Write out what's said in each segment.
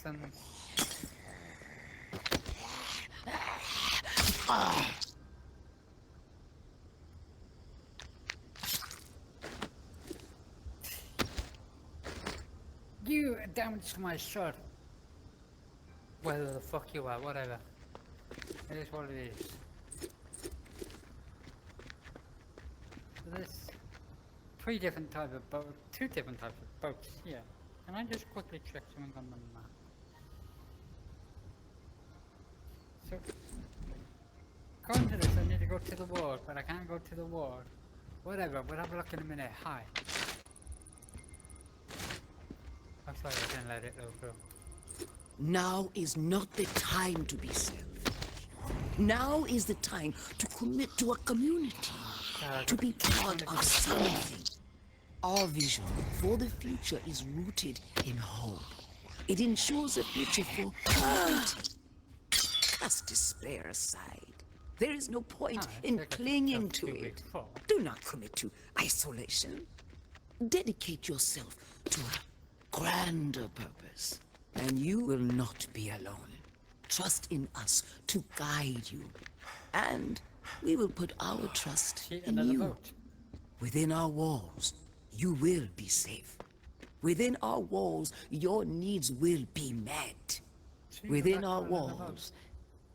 and... You damaged my shirt. Whether the fuck you are, whatever. It is what it is. So there's two different types of boats here. Can I just quickly check something on the map? So, according to this, I need to go to the ward, but I can't go to the ward. Whatever, we'll have a look in a minute. Hi. I'm sorry, I didn't let it go. Now is not the time to be selfish. Now is the time to commit to a community, to be part of something. Our vision for the future is rooted in hope. It ensures a future for humanity. Cast despair aside. There is no point in clinging to it. Do not commit to isolation. Dedicate yourself to a grander purpose, and you will not be alone. Trust in us to guide you, and we will put our trust in you. Within our walls, you will be safe. Within our walls, your needs will be met. Within our walls,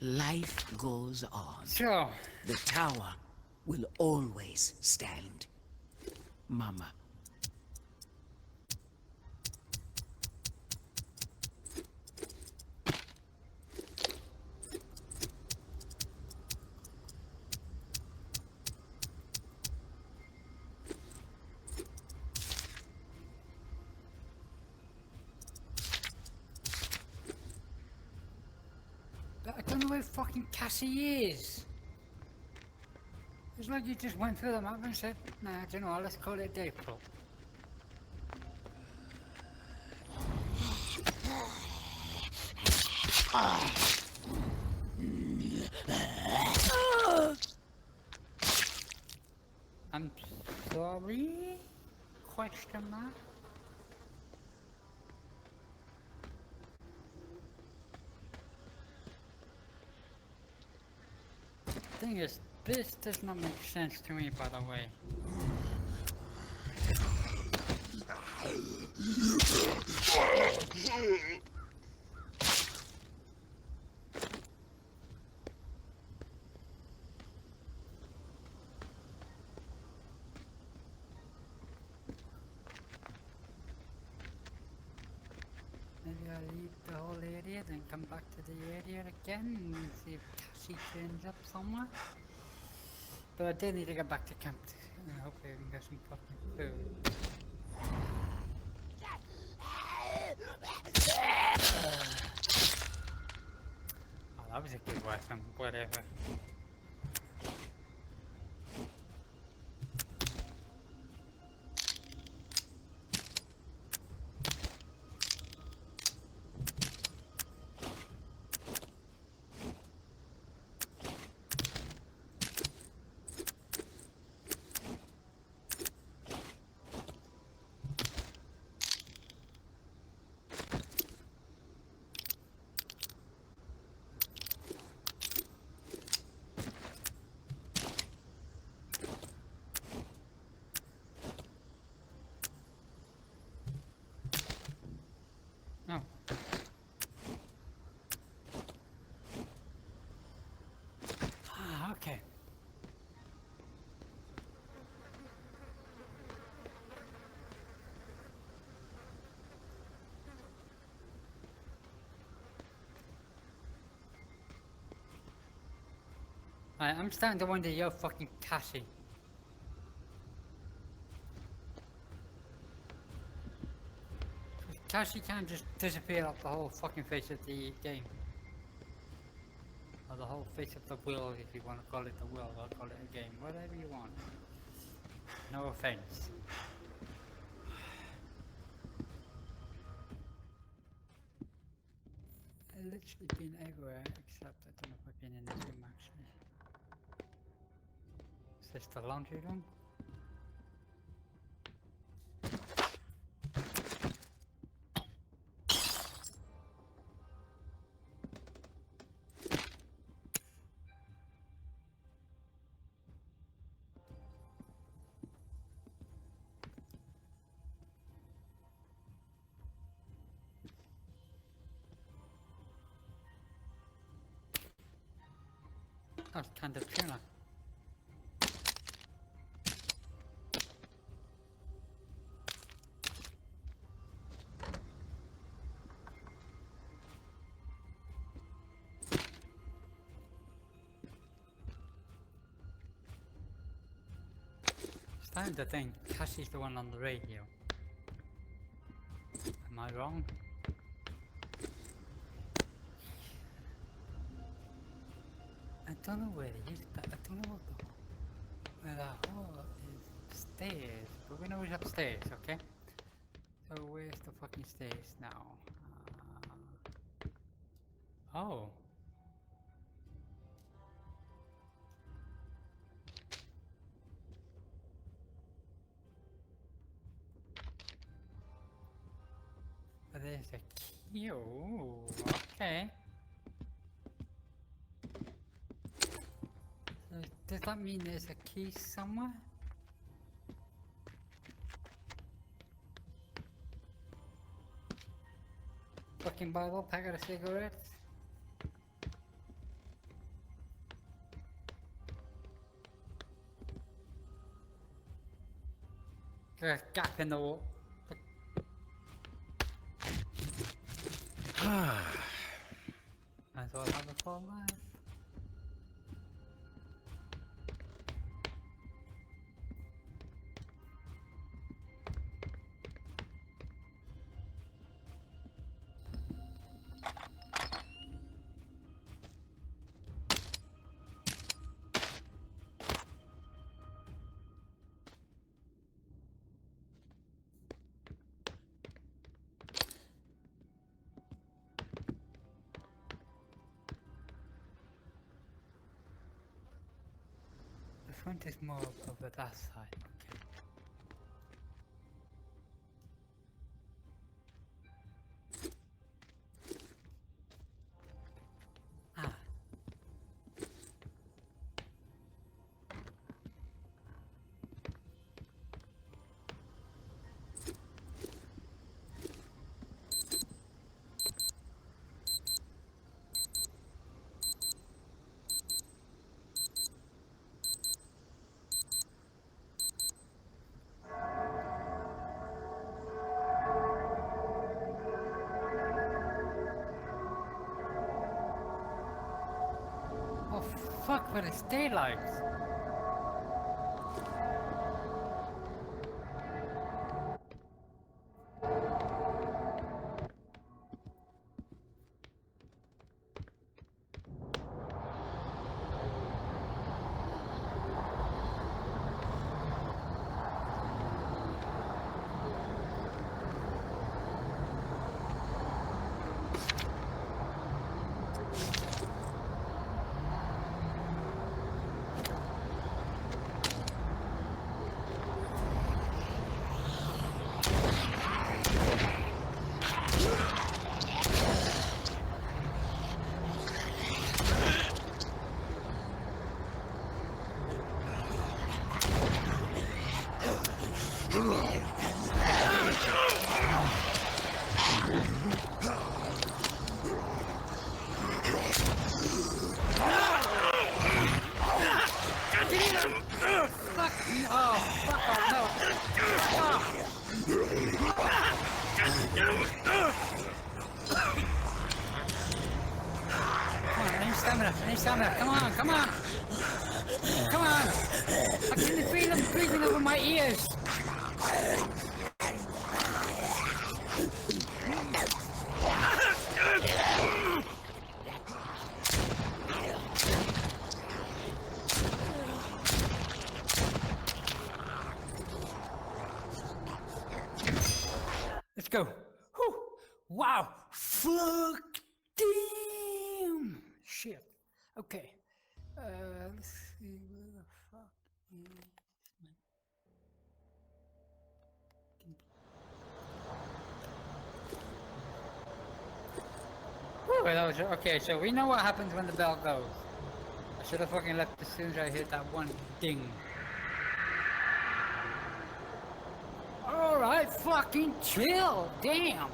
life goes on. Sure. The tower will always stand. Mama. I don't know where fucking Cassie is. It's like you just went through the map and said, nah, I don't know, let's call it day pro. I'm sorry? Question mark? Thing is, this does not make sense to me, by the way. Maybe I'll leave the whole area, then come back to the area again and see if Cassie turns up somewhere. But I do need to get back to camp and hopefully I can get some fucking food. Oh, that was a good weapon, whatever. Oh. Ah, okay. I'm starting to wonder you're fucking Cassie. Cassie can't just disappear off the whole fucking face of the game. Or the whole face of the world, if you want to call it the world, or call it a game, whatever you want. No offense. I've literally been everywhere, except I don't know if I've been in this room actually. Is this the laundry room? That's kind of tuna. Starting to think Cassie's the one on the radio. Am I wrong? I don't know where it is, but I don't know where the hole is stairs. But we know it's upstairs, okay? So where's the fucking stairs now? Oh. But there's a key. Oh, okay. So does that mean there's a key somewhere? Fucking Bible, packet of cigarettes. There's a gap in the wall. As well have a full life. The front is more over that side, okay. Ah. Oh fuck, but it's daylight. I need stamina. Come on, come on. Come on. I can feel them breathing over my ears. Let's go. Whew. Wow. Fuck. Damn. Shit. Okay. Let's see where the fuck is my... Whew, that was, okay, so we know what happens when the bell goes. I should have fucking left as soon as I hit that one ding. Alright, fucking chill. Damn.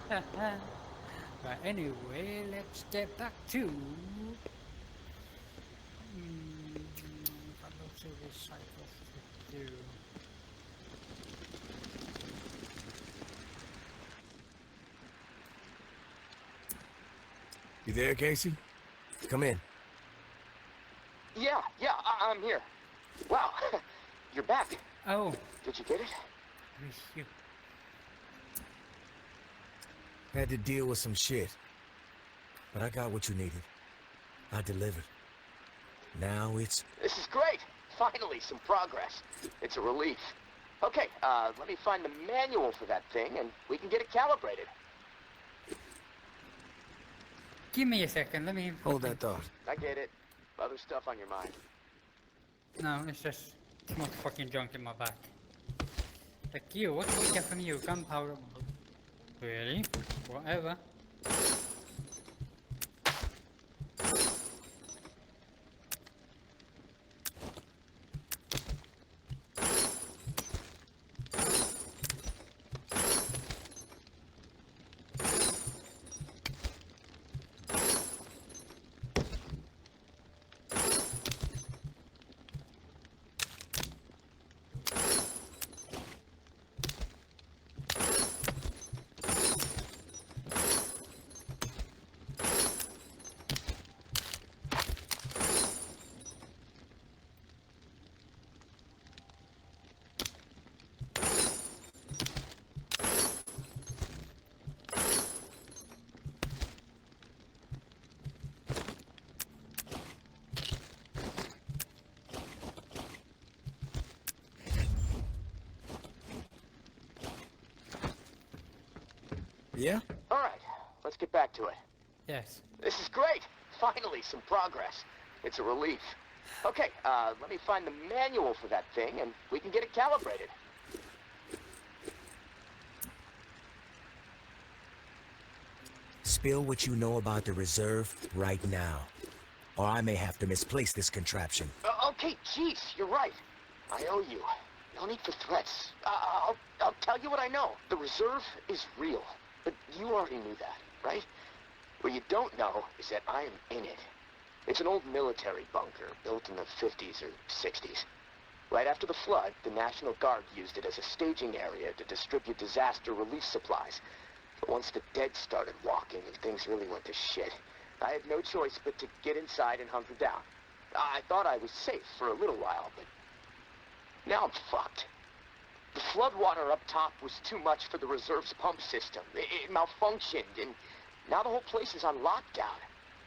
But anyway, let's get back to cycles to do. You there, Casey? Come in. Yeah, I'm here. Wow, you're back. Oh, Did you get it? wish you. Had to deal with some shit. But I got what you needed. I delivered. Now it's... This is great. Finally, some progress. It's a relief. Okay, let me find the manual for that thing, and we can get it calibrated. Give me a second, let me... Hold that thought. I get it. Other stuff on your mind. No, it's just too much fucking junk in my back. Like you, what did we get from you? Gunpowder? Really? Whatever. Yeah? All right, let's get back to it. Yes. This is great. Finally, some progress. It's a relief. Okay, let me find the manual for that thing, and we can get it calibrated. Spill what you know about the reserve right now. Or I may have to misplace this contraption. Okay, jeez, you're right. I owe you. No need for threats. I'll tell you what I know. The reserve is real. But you already knew that, right? What you don't know is that I am in it. It's an old military bunker built in the 50s or 60s. Right after the flood, the National Guard used it as a staging area to distribute disaster relief supplies. But once the dead started walking and things really went to shit, I had no choice but to get inside and hunker down. I thought I was safe for a little while, but now I'm fucked. The floodwater up top was too much for the reserve's pump system. It malfunctioned, and now the whole place is on lockdown.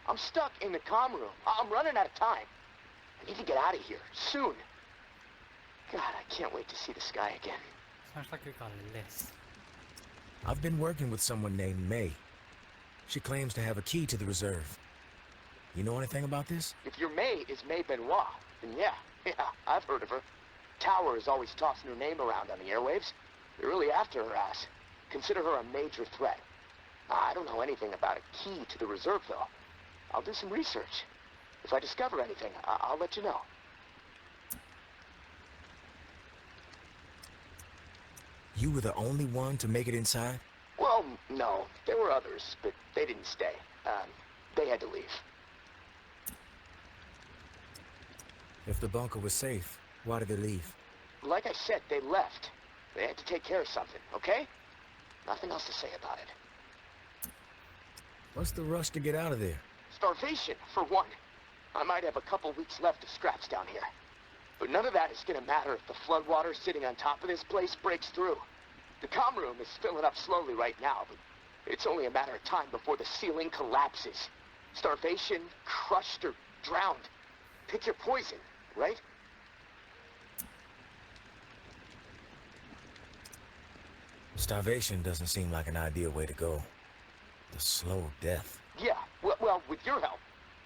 I'm stuck in the comm room. I'm running out of time. I need to get out of here, soon. God, I can't wait to see the sky again. Sounds like we got a list. I've been working with someone named May. She claims to have a key to the reserve. You know anything about this? If your May is May Benoit, then yeah, I've heard of her. Tower is always tossing her name around on the airwaves. They're really after her ass. Consider her a major threat. I don't know anything about a key to the reserve, though. I'll do some research. If I discover anything, I'll let you know. You were the only one to make it inside? Well, no. There were others, but they didn't stay. They had to leave. If the bunker was safe, why did they leave? Like I said, they left. They had to take care of something, okay? Nothing else to say about it. What's the rush to get out of there? Starvation, for one. I might have a couple weeks left of scraps down here. But none of that is gonna matter if the floodwater sitting on top of this place breaks through. The comm room is filling up slowly right now, but it's only a matter of time before the ceiling collapses. Starvation, crushed, or drowned. Pick your poison, right? Starvation doesn't seem like an ideal way to go. The slow death. Yeah, well, with your help,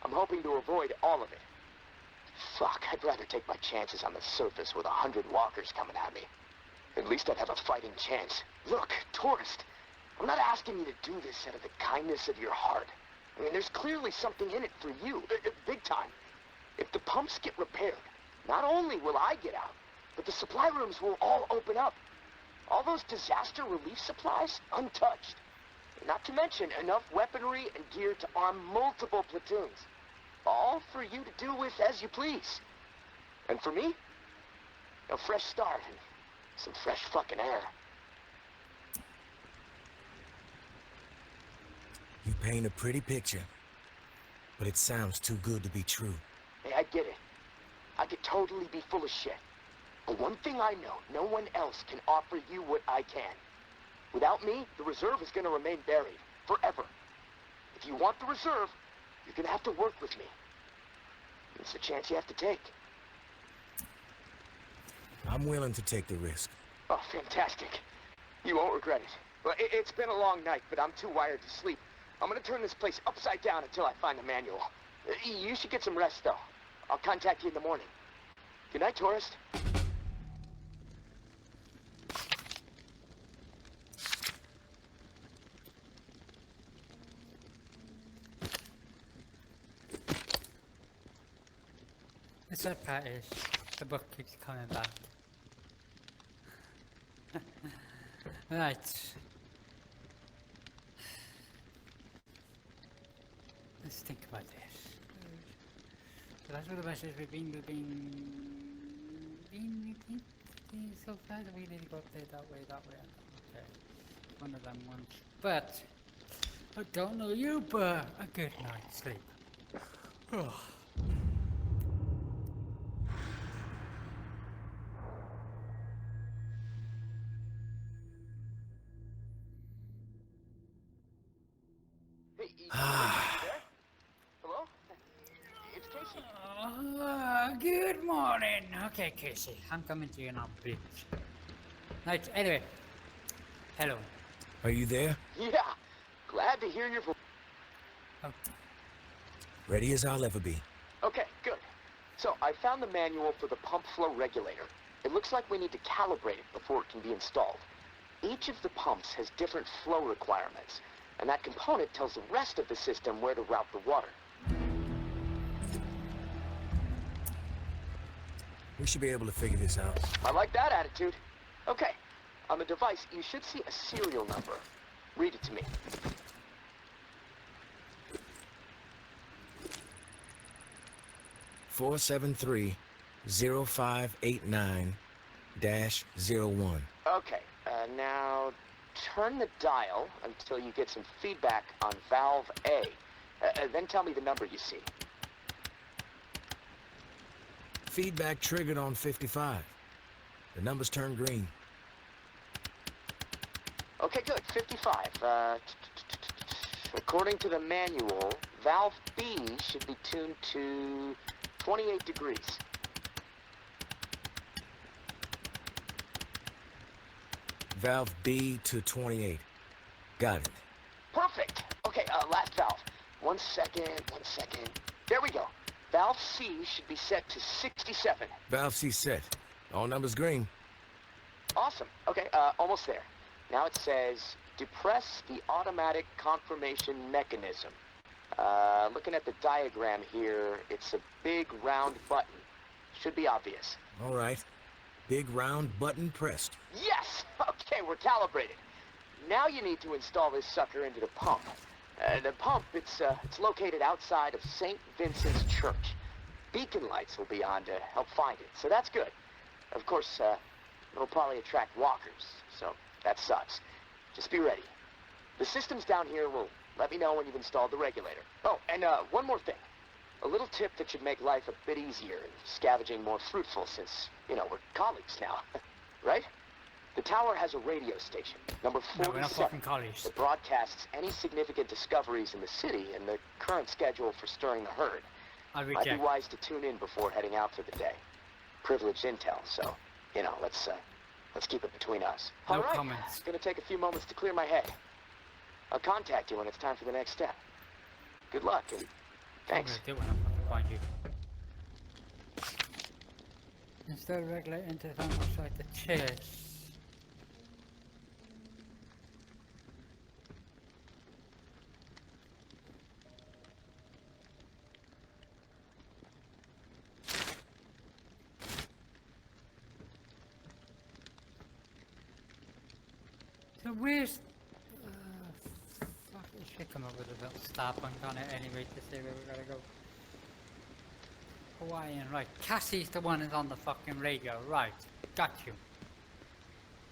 I'm hoping to avoid all of it. Fuck, I'd rather take my chances on the surface with 100 walkers coming at me. At least I'd have a fighting chance. Look, tourist, I'm not asking you to do this out of the kindness of your heart. I mean, there's clearly something in it for you, big time. If the pumps get repaired, not only will I get out, but the supply rooms will all open up. All those disaster relief supplies, untouched. Not to mention enough weaponry and gear to arm multiple platoons. All for you to do with as you please. And for me, A fresh start and some fresh fucking air. You paint a pretty picture, but it sounds too good to be true. Hey, I get it. I could totally be full of shit. But one thing I know, no one else can offer you what I can. Without me, the reserve is gonna remain buried. Forever. If you want the reserve, you're gonna have to work with me. It's a chance you have to take. I'm willing to take the risk. Oh, fantastic. You won't regret it. Well, it's been a long night, but I'm too wired to sleep. I'm gonna turn this place upside down until I find the manual. You should get some rest, though. I'll contact you in the morning. Good night, tourist. The sad part is, the book keeps coming back. Right. Let's think about this. So that's what the message we've been so far. We need to go there that way. Okay. One of them ones. But, I don't know you, but a good night's sleep. Oh. Hello? It's Casey. Good morning. Okay, Casey, I'm coming to you now, please. Right, anyway. Hello. Are you there? Yeah. Glad to hear your voice. Oh, Ready as I'll ever be. Okay, good. So, I found the manual for the pump flow regulator. It looks like we need to calibrate it before it can be installed. Each of the pumps has different flow requirements, and that component tells the rest of the system where to route the water. We should be able to figure this out. I like that attitude. Okay, on the device, you should see a serial number. Read it to me. Four 0589-01. Okay, now turn the dial until you get some feedback on valve A. Then tell me the number you see. Feedback triggered on 55. The numbers turned green. Okay, good. 55. According to the manual, valve B should be tuned to 28 degrees. Valve B to 28. Got it. Perfect. Okay, last valve. One second. There we go. Valve C should be set to 67. Valve C set. All numbers green. Awesome. Okay, almost there. Now it says, depress the automatic confirmation mechanism. Looking at the diagram here, it's a big round button. Should be obvious. All right. Big round button pressed. Yes! Okay, we're calibrated. Now you need to install this sucker into the pump. The pump, it's located outside of St. Vincent's Church. Beacon lights will be on to help find it, so that's good. Of course, it'll probably attract walkers, so that sucks. Just be ready. The systems down here will let me know when you've installed the regulator. Oh, and one more thing. A little tip that should make life a bit easier and scavenging more fruitful since, we're colleagues now. Right? The tower has a radio station, number 47. no, we're not fucking colleagues. That broadcasts any significant discoveries in the city and the current schedule for stirring the herd. I'll Might be reject. wise to tune in before heading out for the day. Privileged intel, so, let's keep it between us. No All right. comments. It's gonna take a few moments to clear my head. I'll contact you when it's time for the next step. Good luck, and thanks. I'm gonna do when I'm gonna find you. Install the regulator into the outside the chairs. So where's... fuck, I should come up with a little stop on it anyway to see where we gotta go. Hawaiian, right. Cassie's the one who's on the fucking radio, right. Got you.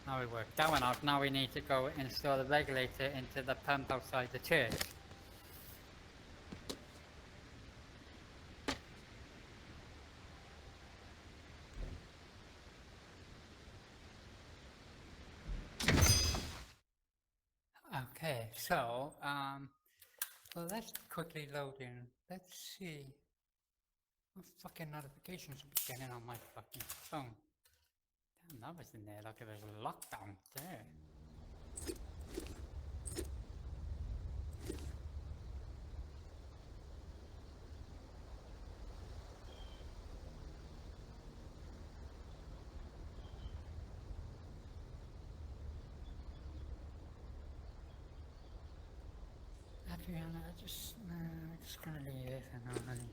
Now we worked that one out. Now we need to go install the regulator into the pump outside the church. Okay, so, well, let's quickly load in. Let's see. What fucking notifications are getting on my fucking phone? Damn, that was in there like it was lockdown there. Adriana, I'm just gonna leave it for now, honey.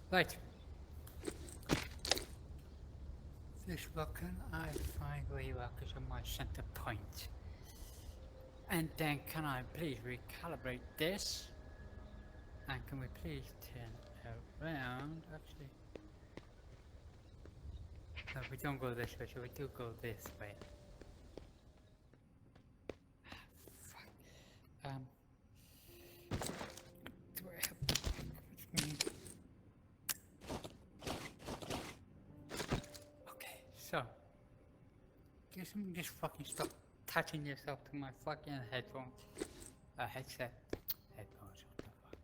Right. Fish, what can I find where you are because you're my center point? And then can I please recalibrate this? And can we please turn around? Actually, no, we don't go this way, so we do go this way. Fuck. Do I have with me? Okay, so guess you can just fucking stop touching yourself to my fucking headphones. Headset. Headphones, what the fuck?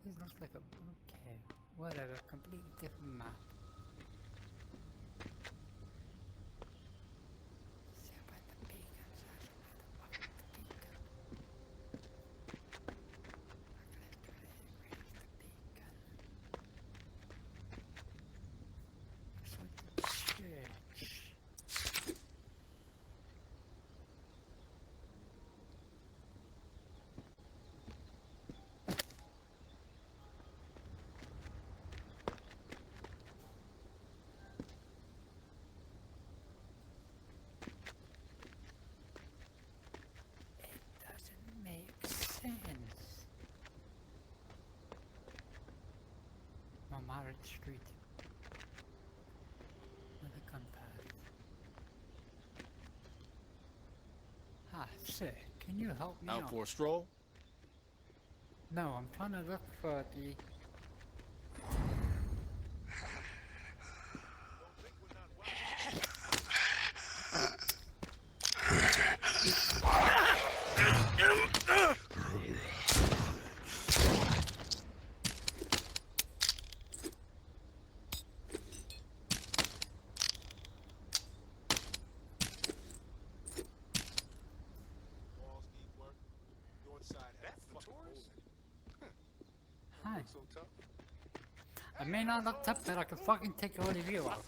This looks like a okay. Whatever, completely different map. See about the beacons, where the fuck is the beacon? Marriott Street. Another gunpowder. Ah, sir, can you help me out for a stroll? No, I'm trying to look for the... Hi. I may not look tough, but I can fucking take all of you out.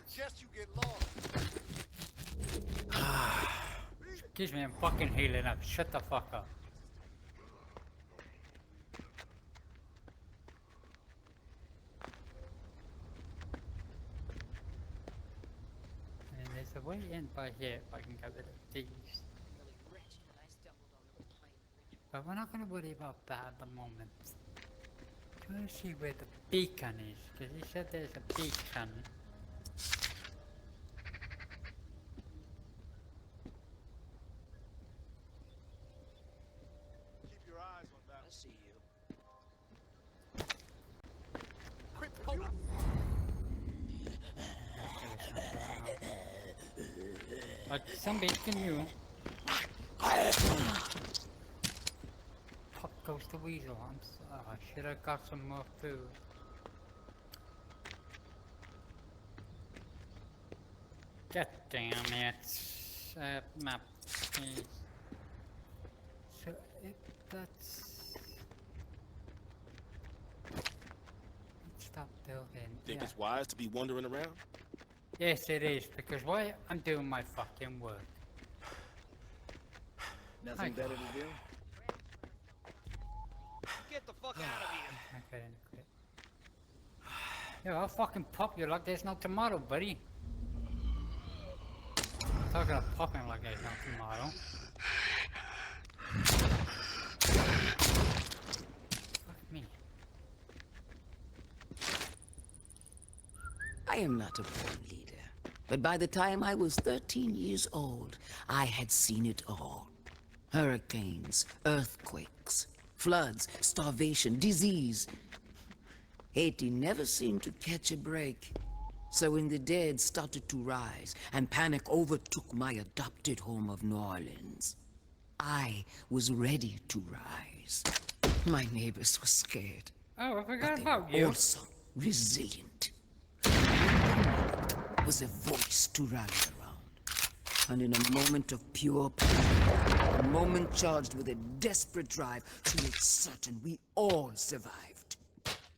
Excuse me, I'm fucking healing up. Shut the fuck up. And there's a way in by here if I can get rid of these. But we're not gonna worry about that at the moment. Trying to see where the beacon is, because he said there's a beacon. Keep your eyes on that. I see you. But some beacon you. Pop goes the weasel. I should have got some more food. God damn it. Map. Please. So if that's... Let's stop building. Think Yeah. it's wise to be wandering around? Yes, it is, because why I'm doing my fucking work. Nothing better to do? Get the fuck out of here! Okay, then quit. Yeah, I'll fucking pop you like there's no tomorrow, buddy. I'm talking of popping like there's no tomorrow. Fuck me. I am not a born leader. But by the time I was 13 years old, I had seen it all. Hurricanes, earthquakes, floods, starvation, disease. Haiti never seemed to catch a break. So when the dead started to rise and panic overtook my adopted home of New Orleans, I was ready to rise. My neighbors were scared, Oh, I but forgot they about were you. also resilient. Was a voice to rally around. And in a moment of pure panic, a moment charged with a desperate drive to make certain we all survived,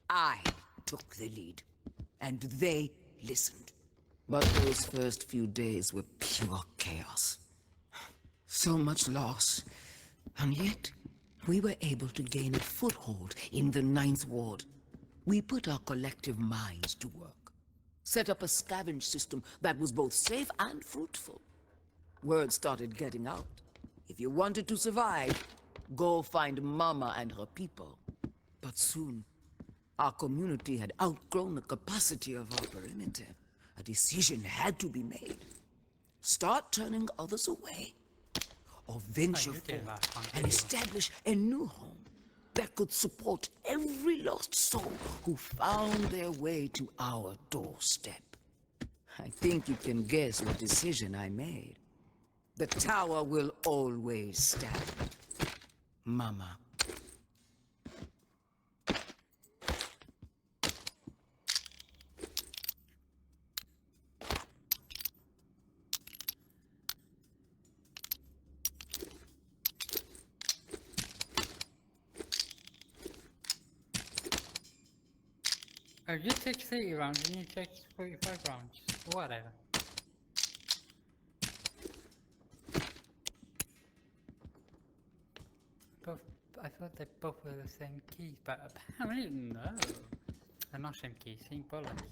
I took the lead, and they listened. But those first few days were pure chaos. So much loss, and yet we were able to gain a foothold in the Ninth Ward. We put our collective minds to work, set up a scavenge system that was both safe and fruitful. Word started getting out. If you wanted to survive, go find Mama and her people. But soon, our community had outgrown the capacity of our perimeter. A decision had to be made. Start turning others away, or venture you did forward last time, and didn't you? establish a new home that could support every lost soul who found their way to our doorstep. I think you can guess what decision I made. The tower will always stand. Mama. Oh, you take 30 rounds and you take 45 rounds. Whatever. Both, I thought they both were the same keys, but apparently no. They're not same keys, same bullets.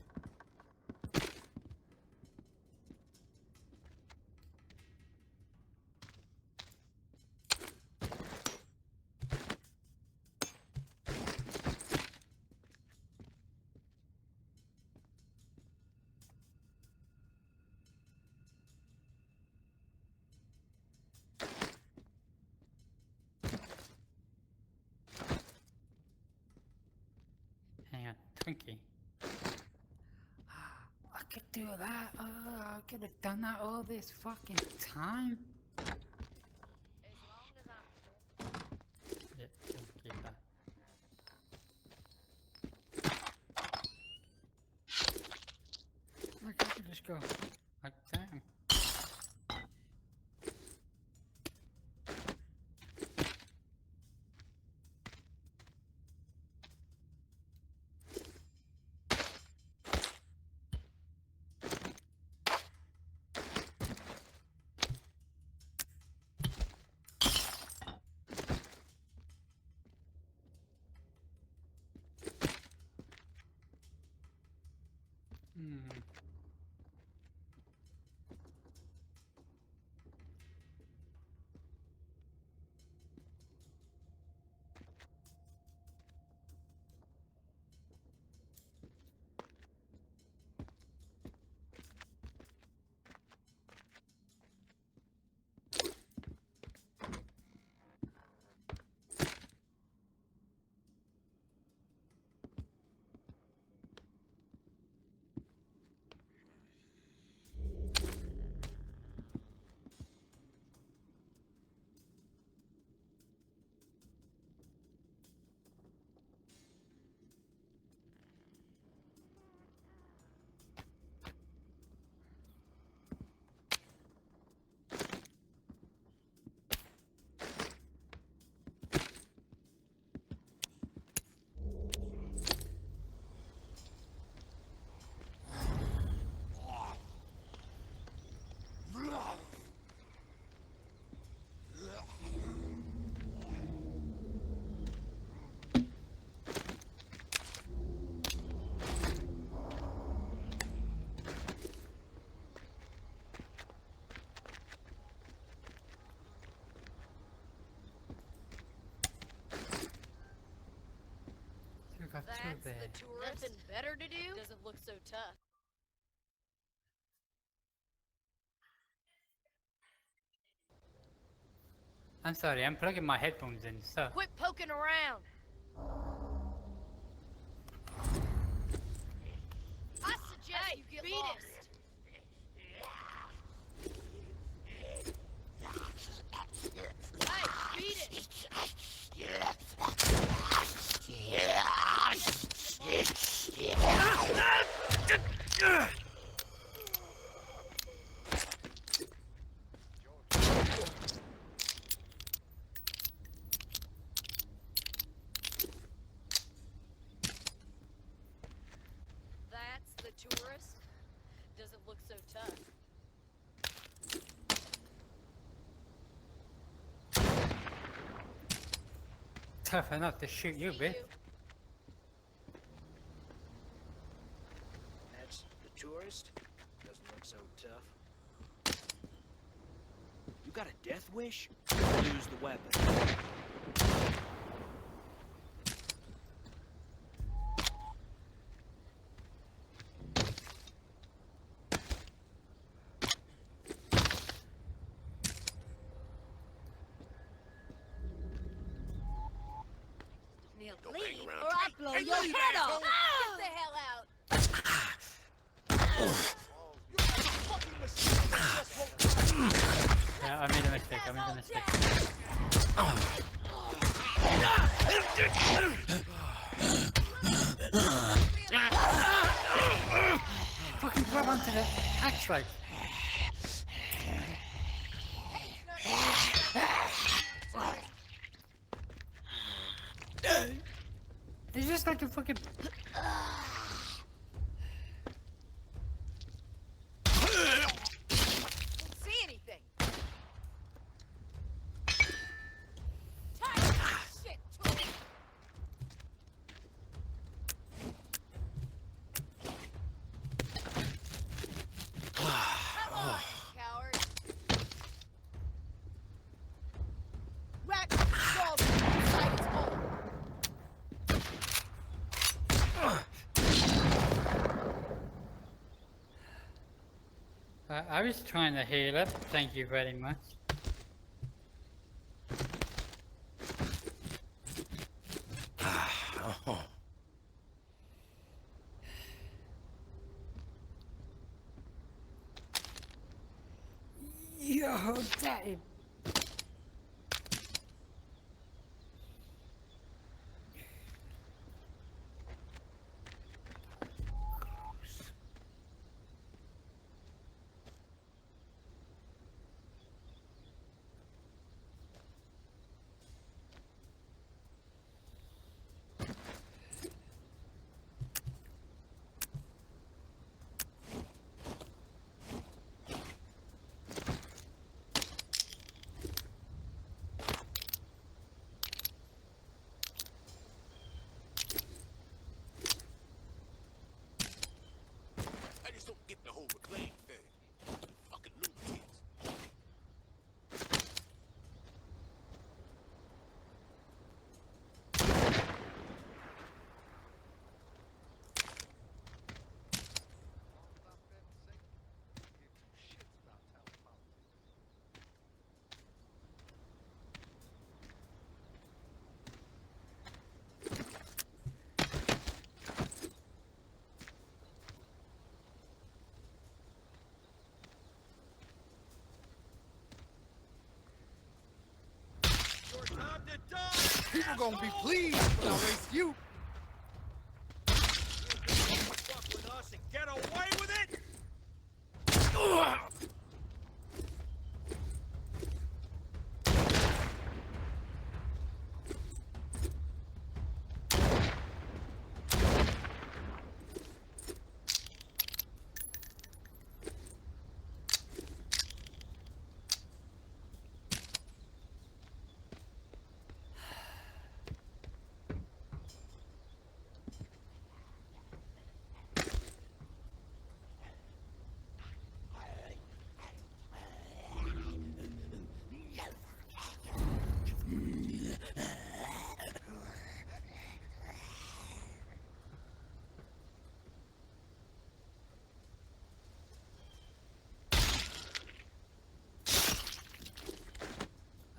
Hang on, Twinkie. I could do that. Oh, I could have done that all this fucking time. Yeah, keep that. Like, I could just go. Like, damn. Hmm. So we got two That's there. the tourist. Nothing better to do? Doesn't look so tough. I'm sorry, I'm plugging my headphones in, so. Quit poking around. I suggest you get lost. Hey, beat it. That's the tourist. Doesn't look so tough. Tough enough to shoot you, bitch. That's the tourist? Doesn't look so tough. You got a death wish? Use the weapon. Leave, or I blow your head off. Get the hell out. Yeah, I made a mistake, I made a mistake. Fucking grab onto the axe like. It's just like a fucking. Don't see anything. Tired of shit, tool. Come on, coward. Rat crawls inside its hole. I was trying to heal up, thank you very much. Oh. Yo, that is. I just don't get the whole reclaim thing. Fucking lunatics. Your time to die! People gonna be pleased when I race you. Fuck with us and get away with it!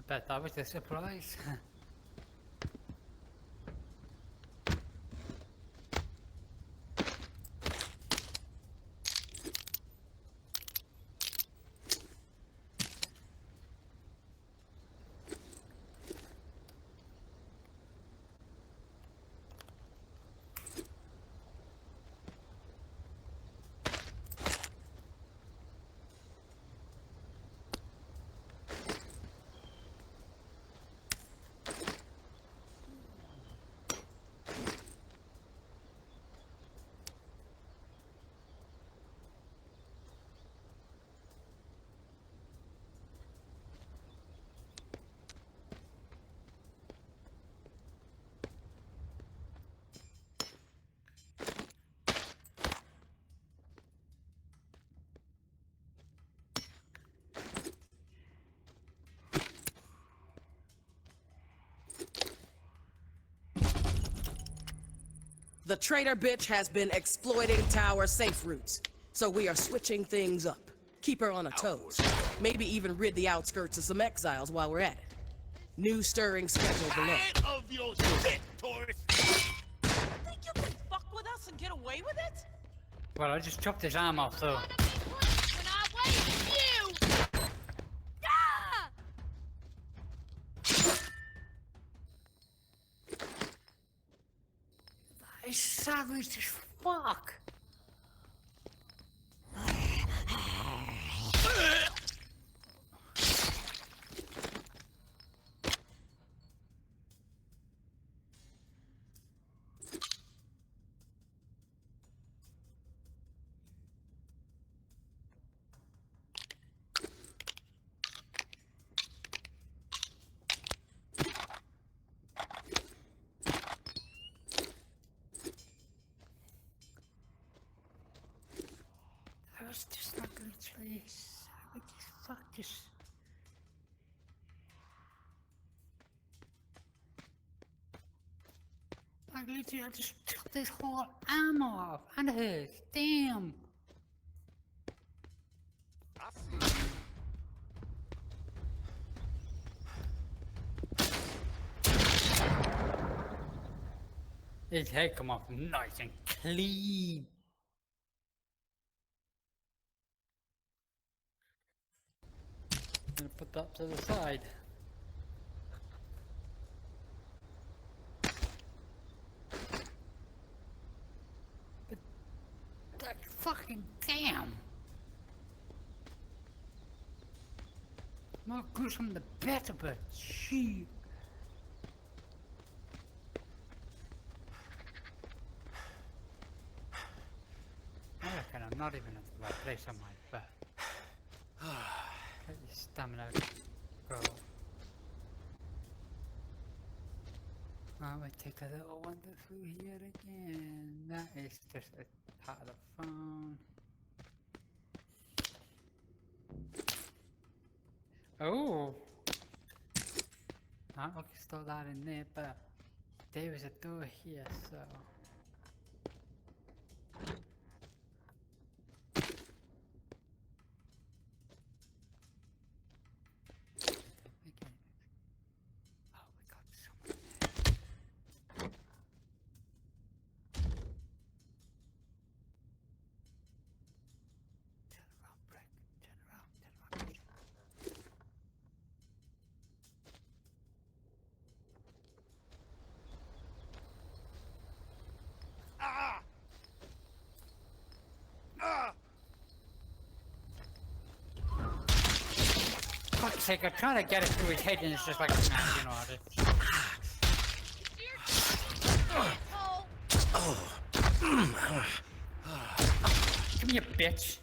Bet that was a surprise. The traitor bitch has been exploiting tower safe routes, so we are switching things up. Keep her on her toes. Maybe even rid the outskirts of some exiles while we're at it. New stirring schedule below. Tired of your shit, tourist. Think you can fuck with us and get away with it? Well, I just chopped his arm off, so. Wanna be police when I'm waiting for you! Ah! That is savage as fuck. That was just not literally savage as fuck. Just. Like literally, I just took this whole arm off and hers. Damn. I see. His head come off nice and clean. Gonna put that to the side. But that fucking damn. More gruesome the better, but she. I reckon I'm not even at the right place on my back. Let your stamina grow. I might take a little wander through here again. That is just a part of the phone. Oh! I can store that in there, but there is a door here, so. Fuck's sake, I'm trying to get it through his head and it's just like, nah, you know what, come here, bitch.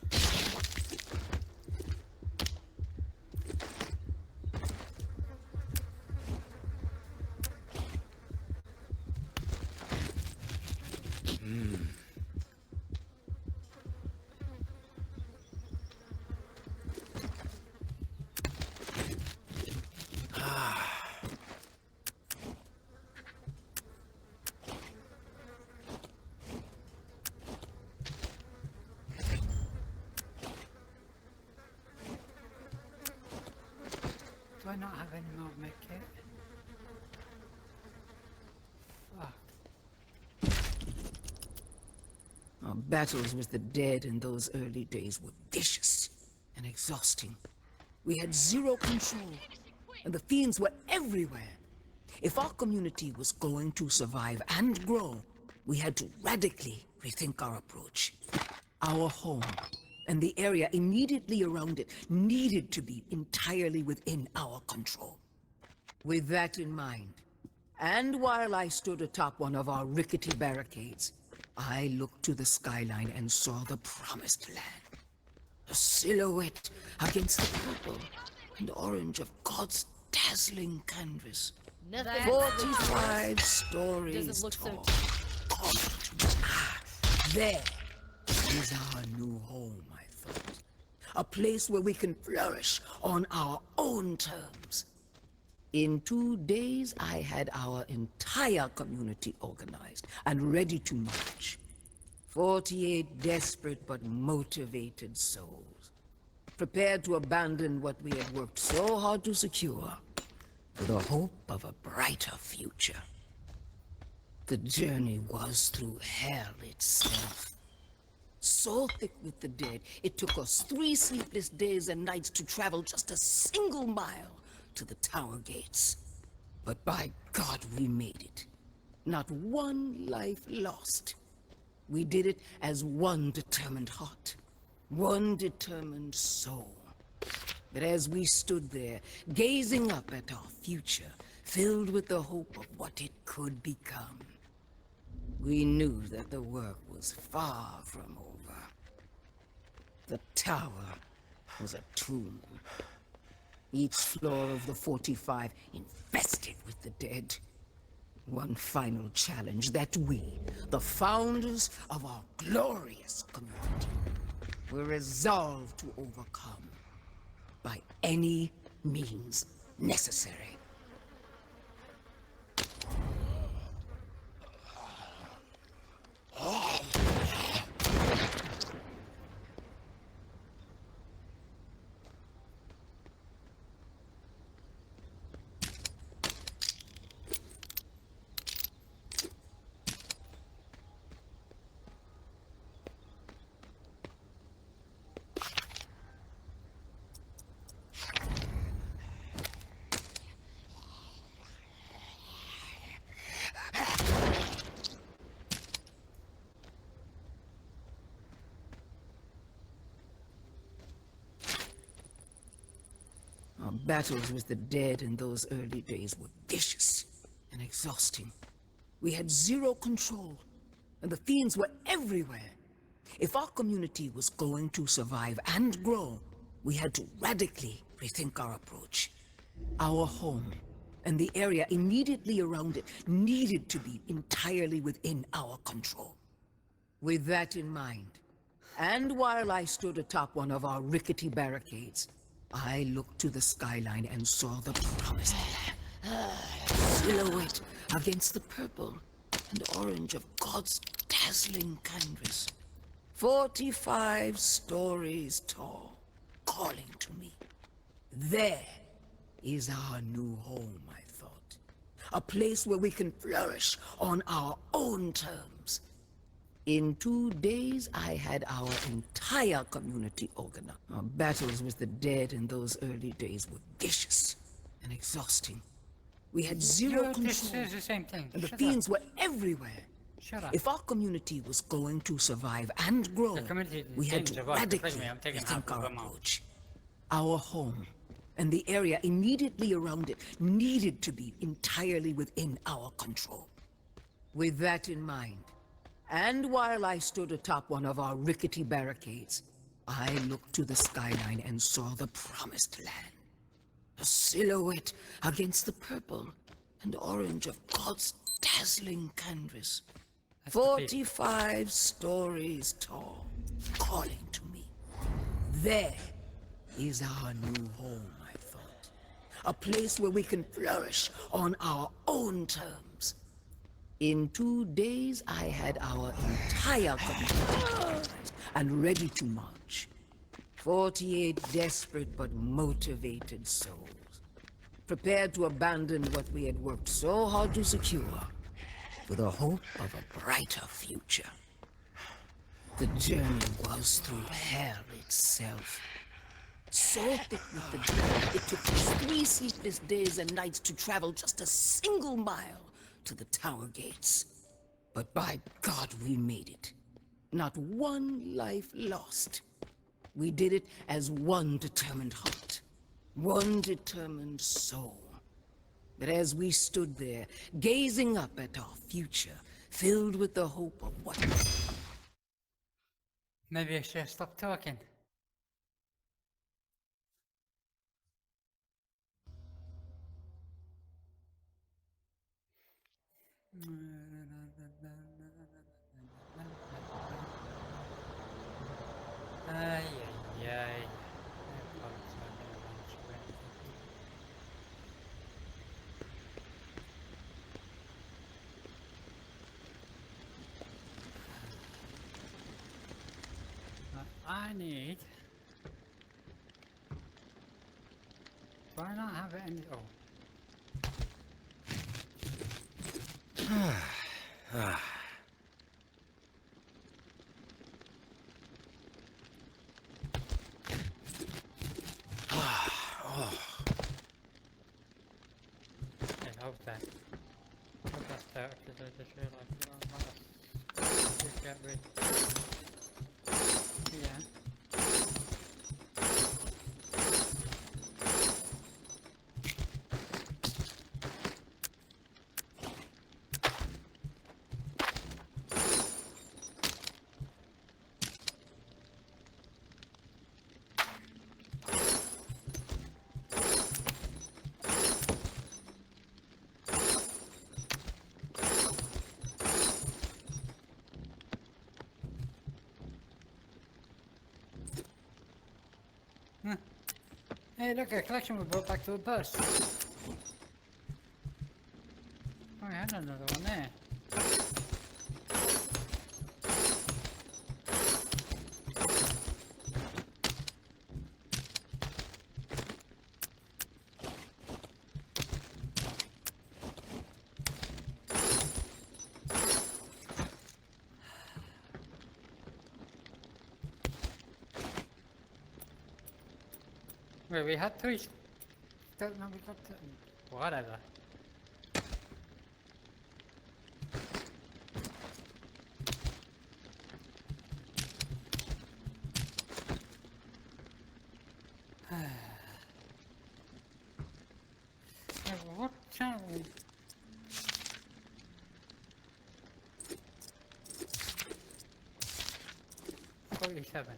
I not have any more medkit? Fuck. Our battles with the dead in those early days were vicious and exhausting. We had zero control, and the fiends were everywhere. If our community was going to survive and grow, we had to radically rethink our approach. Our home and the area immediately around it needed to be entirely within our control. With that in mind, and while I stood atop one of our rickety barricades, I looked to the skyline and saw the promised land. A silhouette against the purple and orange of God's dazzling canvas. Nothing. 45 stories Doesn't look so tall. There is our new home, I thought. A place where we can flourish on our own terms. In 2 days, I had our entire community organized and ready to march. 48 desperate but motivated souls, prepared to abandon what we had worked so hard to secure for the hope of a brighter future. The journey was through hell itself. So thick with the dead, it took us 3 sleepless days and nights to travel just a single mile to the tower gates. But by God, we made it. Not one life lost. We did it as one determined heart, one determined soul. But as we stood there, gazing up at our future, filled with the hope of what it could become, we knew that the work was far from over. The tower was a tomb. Each floor of the 45 infested with the dead. One final challenge that we, the founders of our glorious community, were resolved to overcome by any means necessary. Our battles with the dead in those early days were vicious and exhausting. We had zero control, and the fiends were everywhere. If our community was going to survive and grow, we had to radically rethink our approach. Our home and the area immediately around it needed to be entirely within our control. With that in mind, and while I stood atop one of our rickety barricades, I looked to the skyline and saw the promised land. Silhouette against the purple and orange of God's dazzling canvas. 45 stories tall, calling to me. There is our new home, I thought. A place where we can flourish on our own terms. In 2 days, I had our entire community organized. Our battles with the dead in those early days were vicious and exhausting. We had zero This control, is the same thing. and the Shut fiends up. were everywhere. Shut up. If our community was going to survive and grow, The community we had didn't to survive. radically Trust me, I'm taking half rethink of our them out. approach. Our home and the area immediately around it needed to be entirely within our control. With that in mind, and while I stood atop one of our rickety barricades, I looked to the skyline and saw the promised land. A silhouette against the purple and orange of God's dazzling canvas. That's the big- 45 stories tall, calling to me. There is our new home, I thought. A place where we can flourish on our own terms. In 2 days, I had our entire community organized and ready to march. 48 desperate but motivated souls, prepared to abandon what we had worked so hard to secure for the hope of a brighter future. The journey was through hell itself. So thick with the dread, it took us 3 sleepless days and nights to travel just a single mile to the tower gates. But by God, we made it. Not one life lost. We did it as one determined heart, one determined soul. But as we stood there, gazing up at our future, filled with the hope of what... Maybe I should stop talking. Ay, ay, ay. I need... Do I not have any... Oh. I hope that's that, because I just realized I must just get rid. Yeah. Hey, look, a collection we brought back to a bus. Oh, I had another one there. Wait, we had 3. Don't know we got to... Whatever. What channel? 47.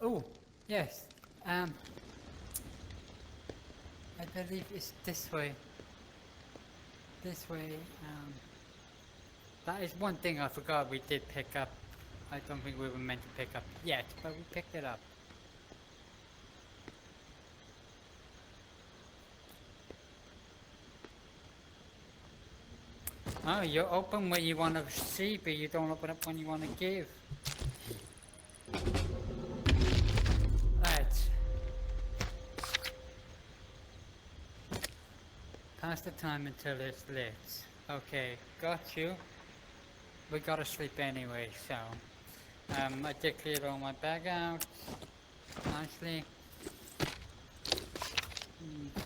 Oh, yes. I believe it's this way. This way. That is one thing I forgot we did pick up. I don't think we were meant to pick up yet, but we picked it up. Oh, you open when you want to see, but you don't open up when you want to give. Right. Pass the time until it's lit. Okay, got you. We gotta sleep anyway, so... I did clear all my bag out. Nicely.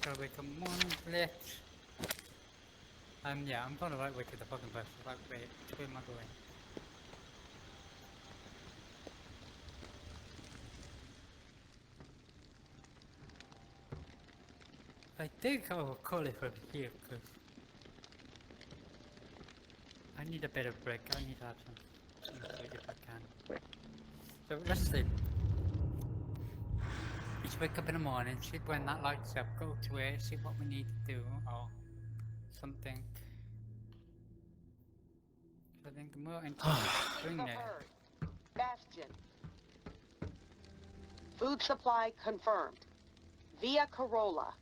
Gotta wake up morning lit. Yeah, I'm going right way to the fucking bus. Right way, to my way. I think I will call it from here, because I need a bit of break. I need to have some food if I can. So let's sleep. Let's wake up in the morning, sleep when that lights up, go to it, see what we need to do, or something. I think the more interesting thing there. Bastion. Food supply confirmed. Via Corolla.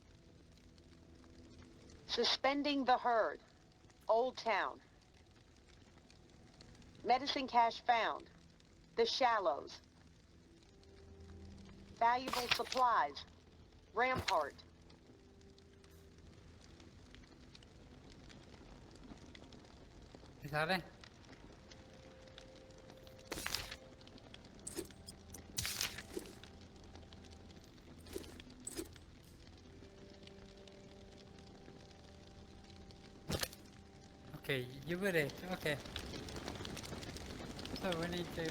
Suspending the herd. Old Town. Medicine cache found. The Shallows. Valuable supplies. Rampart. Is that it? Okay, you were it. Okay. So we need to.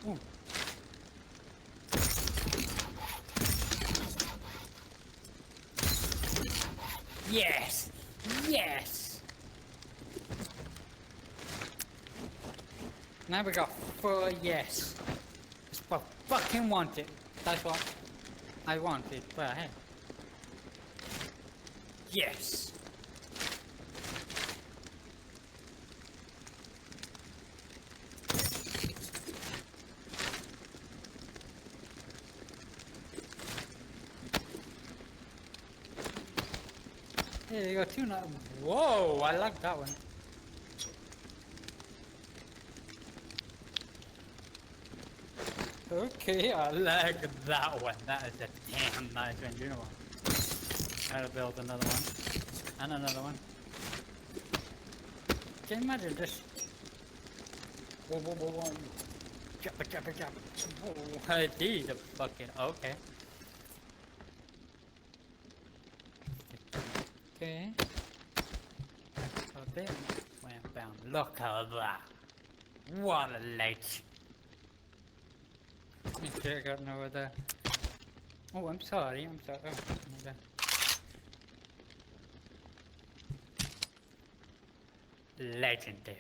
Ooh. Yes! Yes! Now we got 4 yes. That's what I fucking wanted. That's what I wanted, but hey. Yes! There you go, 2 now. Whoa, I like that one. Okay, I like that one. That is a damn nice one. You know what? I'll build another one. And another one. Can you imagine this? Whoa. Jump. Whoa, these are fucking okay. Okay. So then went down. Look at that. What a light. Okay, I got no other. Oh, I'm sorry. Oh, okay. Legendary.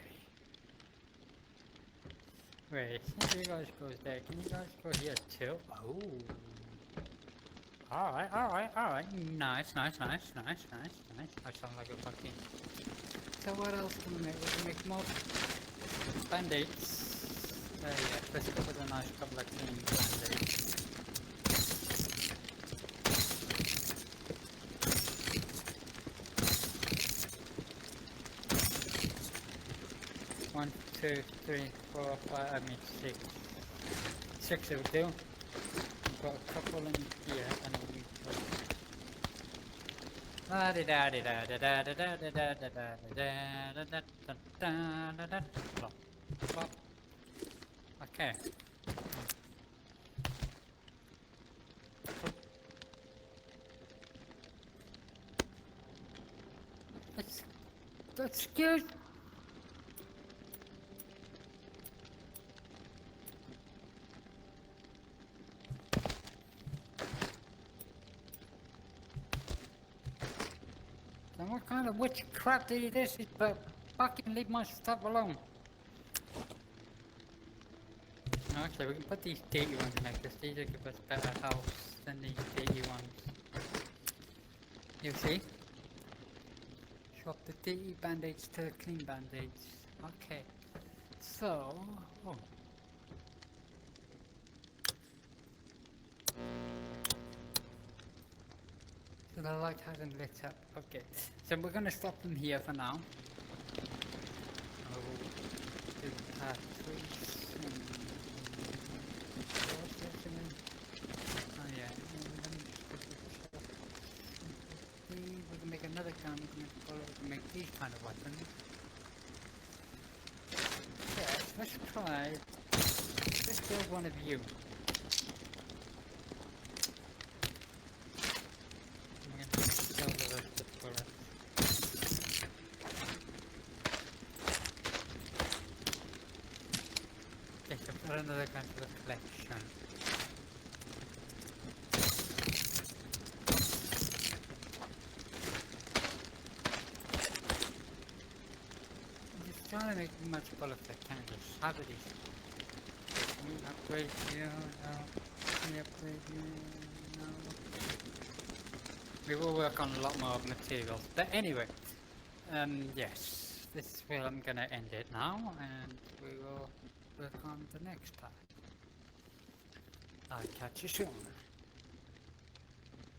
Wait, since you guys go there, can you guys go here too? Oh. Alright. Nice. I sound like a fucking. So what else can we make? We can make more band-aids. Yeah, let's go with a nice couple of clean band-aids. One, 2, 3, 4, 5, I mean 6. 6 will do. We've got a couple in here and we okay. That's good. Then what kind of witchcraft is this? But fucking leave my stuff alone. Actually, we can put these dirty ones in there because these will give us better health than these dirty ones. You see? Swap the dirty band-aids to the clean band-aids. Okay. So... Oh. So the light hasn't lit up. Okay. So we're gonna stop them here for now. Oh, do part 3. Oh yeah. We can make another gun. We can make these kind of weapons. Yes, let's try. Let's build one of you. Another kind of reflection. I'm just trying to make as much bullet as I can. Just have it easy. Can you upgrade you? No. Can you upgrade you? No. We will work on a lot more materials. But anyway, yes, this is where I'm gonna end it now, and we will work on the next part. I'll catch you soon.